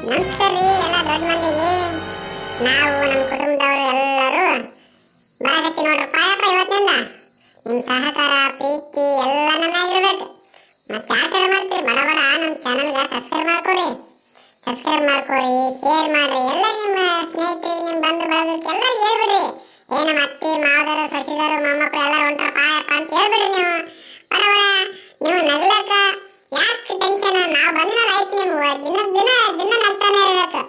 ನಮಸ್ಕಾರ ರೀ ಎಲ್ಲ ದೊಡ್ಡ ಮಂದಿಗೆ. ನಾವು ನಮ್ಮ ಕುಟುಂಬದವರು ಎಲ್ಲರೂ ಬರಾಕತ್ತಿ ನೋಡ್ರಪ್ಪ. ಯಪ್ಪ ಇವತ್ತಿನಿಂದ ನಿಮ್ಮ ಸಹಕಾರ ಪ್ರೀತಿ ಎಲ್ಲ ನನ್ನಾಗಿರ್ಬೇಕು. ಮತ್ತೆ ಯಾಕೆ ಮಾಡ್ತೀರಿ ಬಡ ಬಡ ನಮ್ಮ ಚಾನಲ್ಗೆ ಸಬ್ಸ್ಕ್ರೈಬ್ ಮಾಡ್ಕೊರಿ, ಶೇರ್ ಮಾಡ್ರಿ. ಎಲ್ಲ ನಿಮ್ಮ ಸ್ನೇಹಿತರಿಗೆ, ನಿಮ್ಮ ಬಂಧು ಬಳಗಕ್ಕೆ ಎಲ್ಲರಿಗೂ ಹೇಳ್ಬಿಡ್ರಿ. ನಮ್ಮ ಅತ್ತಿ ಮಾವದರು ಸಸಿದರು ಮೊಮ್ಮಕ್ಕಳು ಎಲ್ಲರೂ ಹೊಂಟಾರಪ್ಪ ಯಪ್ಪ ಅಂತ ಹೇಳ್ಬಿಡ್ರಿ. ನೀವು ನಗ್ಲಕ್ಕ ಯಾಕೆ ಟೆನ್ಷನ್? ನಾವು ಬಂದ್ಮೇಲೆ ಆಯ್ತು. ನೀವು ದಿನ ನಗ್ತಾನೆ ಇರ್ಬೇಕು.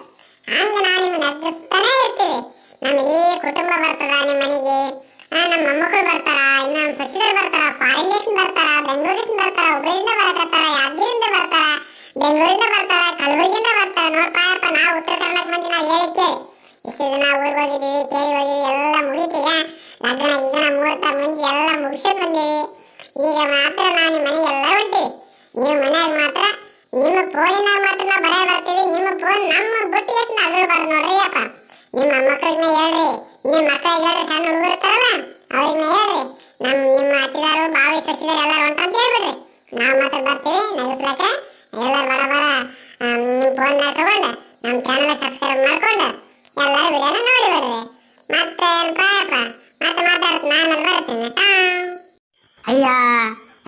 ಹಂಗ ನಾವು ನಿಮ್ಗೆ ನಗ್ತಾನೆ ಇರ್ತೀವಿ. ನಮಗೆ ಕುಟುಂಬ ಬರ್ತದ ನಿಮ್ಮ ಮನೆಗೆ. ನಮ್ಮ ಮೊಮ್ಮಕ್ಕಳು ಬರ್ತಾರ, ಇನ್ನು ನಮ್ಮ ಸಸಿದರು ಬರ್ತಾರ, ಫಾರಿನ್ ಬರ್ತಾರ, ಬೆಂಗಳೂರಿಂದ ಬರ್ತಾರ, ಹುಬ್ಬಳ್ಳಿಯಿಂದ ಬರಕತ್ತಾರ, ಯಾದಗಿರಿಯಿಂದ ಬರ್ತಾರ, ಬೆಂಗಳೂರಿಂದ ಬರ್ತಾರ, ಕಲಬುರಗಿಯಿಂದ ಬರ್ತಾರ. ನೋಡ್ಪ ಯಪ್ಪ ನಾವು ಉತ್ತರ ಕರ್ನಾಟಕ ಮಂದಿ ನಾವು ಹೇಳಿ ಕೇಳಿ ಇಷ್ಟು ದಿನ ಊರಿಗೆ ಹೋಗಿದ್ದೀವಿ, ಕೇಳಿ ಹೋಗಿದ್ದೀವಿ, ಎಲ್ಲ ಮುಗಿತೀಗ ಲಗ್ನ ಮುಹೂರ್ತ ಮುಂಜಿ ಎಲ್ಲ ಮುಗಿಸ್ಕೊಂಡು ಬಂದೀವಿ. ಈಗ ಮಾತ್ರ ನಾವು ನಿಮ್ಮ ಮನೆಗೆ ಎಲ್ಲ ಹೊಂಟೀವಿ. ನೀವು ಮನ್ಯಾಗ ಮಾತ್ರ ನಿಮ್ಮ ಫೋನಿನಾಗ ಮಾತ್ರ ನಾವು ಬರೇ ಬರ್ತೀವಿ. ನಿಮ್ಮ ಫೋನ್ ನಮ್ಮ ಬುಟ್ಟಿ ಎಷ್ಟು ಅಗಲ್ಬಾರ್ದು ನೋಡ್ರಿ ಅಪ್ಪ. ನಿಮ್ಮ ಮಕ್ಕಳಿಗೆ ಹೇಳ್ರಿ, ನಿಮ್ಮ ಮಕ್ಕಳಿಗೆ ಹೇಳ್ರಿ, ಸಣ್ಣ ಹುಡುಗರು ಇರ್ತಾರಲ್ಲ ಅವ್ರಿಗೆ ಹೇಳ್ರಿ, ನಿಮ್ಮ ಅತ್ತಿದಾರು ಬಾವಿ ಸಸಿದಾರು ಎಲ್ಲರೂ ಹೊಂಟಂತ ಹೇಳ್ಬಿಡ್ರಿ. ನಾವು ಮಾತ್ರ ಬರ್ತೀವಿ ನಗಸ್ಲಕ್ಕೆ. ಎಲ್ಲರೂ ಬಡ ಬರ ನಿಮ್ಮ ಫೋನ್ನಾಗ ತಗೊಂಡು ನಮ್ಮ ಚಾನಲ್ ಸಬ್ಸ್ಕ್ರೈಬ್ ಮಾಡ್ಕೊಂಡು ಎಲ್ಲರೂ ವಿಡಿಯೋನ ನೋಡಿ ಬರ್ರಿ. ಮತ್ತೆ ಏನಪ್ಪ ಮತ್ತೆ ಮಾತಾಡ್ತೀನಿ, ನಾನು ಬರ್ತೀನಿ. ಅಯ್ಯ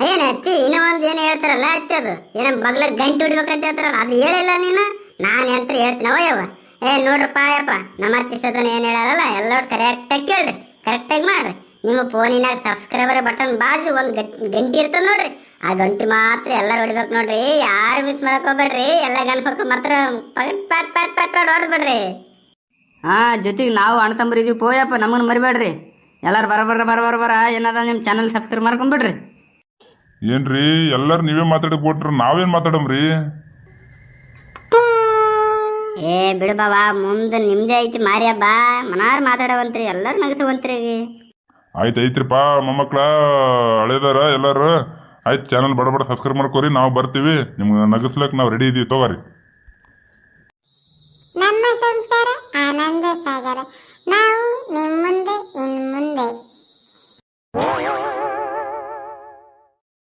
ಏನ ಅತ್ತಿ ಇನ್ನೂ ಒಂದು ಏನು ಹೇಳ್ತಾರಲ್ಲ ಅತ್ತಿ, ಅದು ಏನೋ ಬಗ್ಲ ಗಂಟು ಹೊಡಿಬೇಕಂತ ಹೇಳ್ತಾರಲ್ಲ, ಅದು ಹೇಳಿಲ್ಲ ನೀನು. ನಾನು ಹೇಳ್ತೀನಿ ಅವಯ್ಯವ. ನೋಡ್ರಪ್ಪ ಯಪ್ಪ, ನಮ್ಮ ಅಚ್ಚಿಷ್ಟದನ್ನ ಏನು ಹೇಳಲ್ಲ ಎಲ್ಲರೂ ಕರೆಕ್ಟಾಗಿ ಕೇಳ್ರಿ, ಕರೆಕ್ಟಾಗಿ ಮಾಡ್ರಿ. ನಿಮ್ಮ ಫೋನಿನಾಗ ಸಬ್ಸ್ಕ್ರೈಬರ್ ಬಟನ್ ಬಾಜು ಒಂದು ಗಂಟೆ ಇರ್ತದೆ ನೋಡ್ರಿ, ಆ ಗಂಟೆ ಮಾತ್ರ ಎಲ್ಲರೂ ಹೊಡಿಬೇಕು ನೋಡ್ರಿ. ಯಾರು ಮಿಸ್ ಮಾಡಕ್ ಹೋಗ್ಬೇಡ್ರಿ. ಎಲ್ಲ ಗಂಡು ಮಕ್ಳು ಮಾತ್ರ ಪಾಟ್ ಪಾಟ್ ಪಾಟ್ ಪಾಟ್ ಹೊಡೆದ್ಬಿಡ್ರಿ. ಜೊತೆಗೆ ನಾವು ಅಣ್ಣ ತಮ್ಮರು ಇದೀವಿ ಪೋಯಪ್ಪ, ನಮ್ಮನ್ನು ಮರಿಬೇಡ್ರಿ. ಎಲ್ಲರೂ ಬರ ಏನದ ನಿಮ್ಮ ಚಾನಲ್ ಸಬ್ಸ್ಕ್ರೈಬ್ ಮಾಡ್ಕೊಂಡ್ಬಿಡ್ರಿ. ಏನ್ರಿ ಎಲ್ಲರೂ ನೀವೇ ಮಾತಾಡಕ್ ಬಿಟ್ರಿ, ನಾವೇನ್ ಮಾತಾಡಮ್ರಿ? ಬಿಡು ಬಾಬಾ, ಮುಂದೆ ನಿಮ್ದೇ ಐತಿ ಮಾರಿ ಹಬ್ಬ, ಮನಾರ್ ಮಾತಾಡವಂತ್ರಿ, ಎಲ್ಲರೂ ನಗಸವಂತ್ರಿ. ಐತ್ರಿಪ್ಪ ಮೊಮ್ಮಕ್ಳ ಹಳೇದಾರ ಎಲ್ಲಾರು. ಆಯ್ತು, ಚಾನಲ್ ಬಡ ಸಬ್ಸ್ಕ್ರೈಬ್ ಮಾಡ್ಕೋರಿ, ನಾವು ಬರ್ತೀವಿ ನಿಮ್ಗೆ ನಗಸ್ಲಕ್ ನಾವು ರೆಡಿ ಇದೀವಿ, ತಗೋರಿ. ನಮ್ಮ ಸಂಸಾರ ಆನಂದ ಸಾಗರ, ನಾವು ನಿಮ್ಮ ಮುಂದೆ ಇನ್ ಮುಂದೆ.